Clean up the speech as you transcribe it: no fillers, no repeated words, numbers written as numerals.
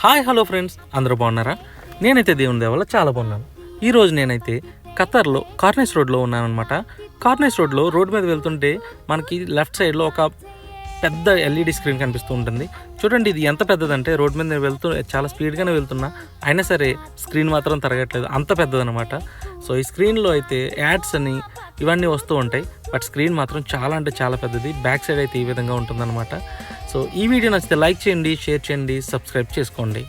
Hi hello friends, అందరూ బాగున్నారా? నేనైతే దేవుని దేవల్ల చాలా బాగున్నాను. ఈరోజు నేనైతే ఖతర్లో కార్నిష్ రోడ్లో ఉన్నానమాట. కార్నిష్ రోడ్లో రోడ్డు మీద వెళ్తుంటే మనకి లెఫ్ట్ సైడ్లో ఒక పెద్ద ఎల్ఈడి స్క్రీన్ కనిపిస్తూ ఉంటుంది. చూడండి, ఇది ఎంత పెద్దదంటే రోడ్డు మీద నేను చాలా స్పీడ్గానే వెళ్తున్నా, అయినా సరే స్క్రీన్ మాత్రం తరగట్లేదు, అంత పెద్దదనమాట. సో ఈ స్క్రీన్లో అయితే యాడ్స్ అని ఇవన్నీ వస్తూ ఉంటాయి, బట్ స్క్రీన్ మాత్రం చాలా అంటే చాలా పెద్దది. బ్యాక్ సైడ్ అయితే ఈ విధంగా ఉంటుందన్నమాట. సో ఈ వీడియో నచ్చితే లైక్ చేయండి, షేర్ చేయండి, సబ్స్క్రైబ్ చేసుకోండి.